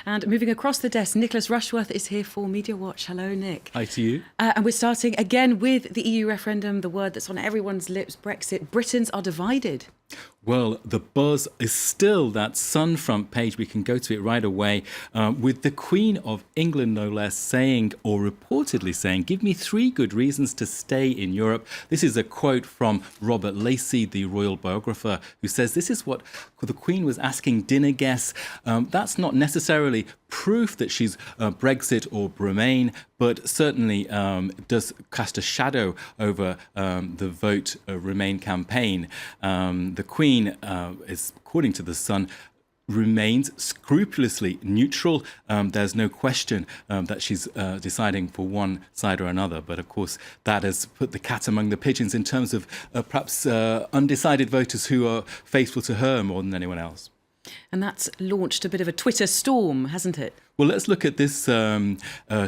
And moving across the desk, Nicholas Rushworth is here for Media Watch. Hello, Nick. Hi to you. And we're starting again with the EU referendum, the word that's on everyone's lips, Brexit. Britons are divided. Well, the buzz is still that Sun front page. We can go to it right away with the Queen of England, no less, saying, or reportedly saying, give me 3 good reasons to stay in Europe. This is a quote from Robert Lacey, the royal biographer, who says this is what the Queen was asking dinner guests. That's not necessarily proof that she's Brexit or Remain, but certainly does cast a shadow over the vote Remain campaign. The Queen is, according to The Sun, remains scrupulously neutral. There's no question that she's deciding for one side or another. But of course, that has put the cat among the pigeons in terms of perhaps undecided voters who are faithful to her more than anyone else. And that's launched a bit of a Twitter storm, hasn't it? Well, let's look at this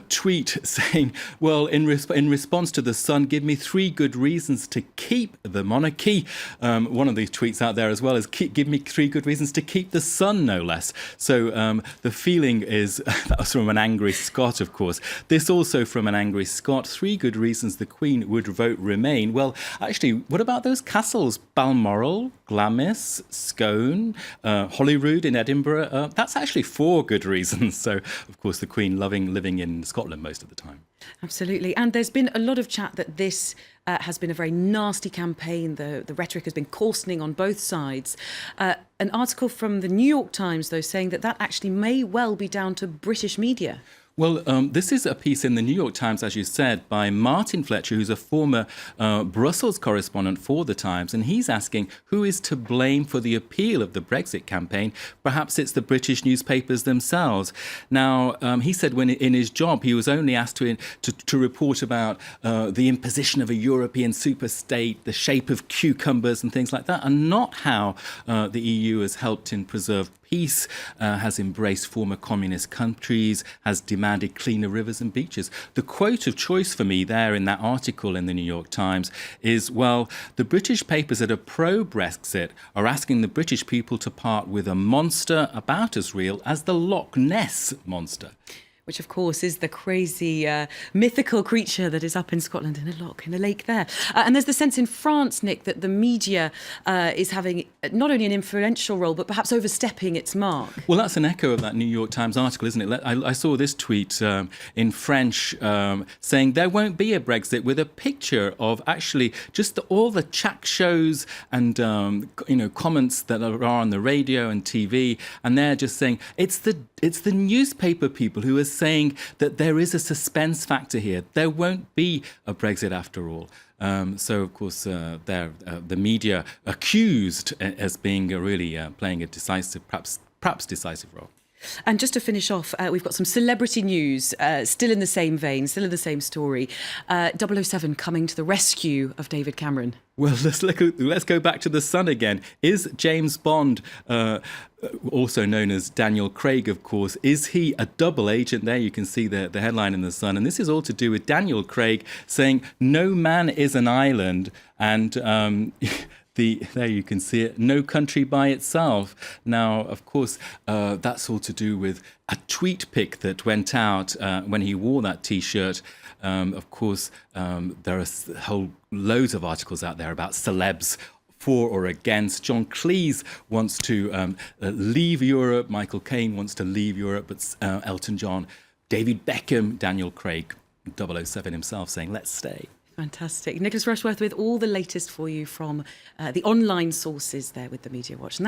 tweet saying, well, in response to The Sun, give me 3 good reasons to keep the monarchy. One of these tweets out there as well is give me 3 good reasons to keep the Sun, no less. So the feeling is, that was from an angry Scot, of course. This also from an angry Scot, 3 good reasons the Queen would vote Remain. Well, actually, what about those castles? Balmoral, Glamis, Scone, Holyrood in Edinburgh. That's actually 4 good reasons. So, of course, the Queen loving living in Scotland most of the time. Absolutely. And there's been a lot of chat that this has been a very nasty campaign. The rhetoric has been coarsening on both sides. An article from the New York Times, though, saying that actually may well be down to British media. Well, this is a piece in the New York Times, as you said, by Martin Fletcher, who's a former Brussels correspondent for the Times, and he's asking who is to blame for the appeal of the Brexit campaign. Perhaps it's the British newspapers themselves. Now, he said when in his job he was only asked to report about the imposition of a European superstate, the shape of cucumbers and things like that, and not how the EU has helped in preserve peace, has embraced former communist countries, has demanded cleaner rivers and beaches. The quote of choice for me there in that article in the New York Times is, well, the British papers that are pro-Brexit are asking the British people to part with a monster about as real as the Loch Ness monster. Which, of course, is the crazy mythical creature that is up in Scotland in a lake there. And there's the sense in France, Nick, that the media is having not only an influential role, but perhaps overstepping its mark. Well, that's an echo of that New York Times article, isn't it? I saw this tweet in French saying there won't be a Brexit, with a picture of actually just all the chat shows and comments that are on the radio and TV, and they're just saying it's the newspaper people who are saying that there is a suspense factor here. There won't be a Brexit after all. So, of course, the media accused as being really playing a decisive, perhaps decisive role. And just to finish off, we've got some celebrity news, still in the same vein, still in the same story. 007 coming to the rescue of David Cameron. Well, let's go back to The Sun again. Is James Bond, also known as Daniel Craig, of course, is he a double agent? There you can see the headline in The Sun. And this is all to do with Daniel Craig saying, no man is an island, and there you can see it, no country by itself. Now, of course, that's all to do with a tweet pic that went out when he wore that T-shirt. Of course, there are whole loads of articles out there about celebs for or against. John Cleese wants to leave Europe. Michael Caine wants to leave Europe, but Elton John, David Beckham, Daniel Craig, 007 himself saying, let's stay. Fantastic. Nicholas Rushworth with all the latest for you from the online sources there with the Media Watch.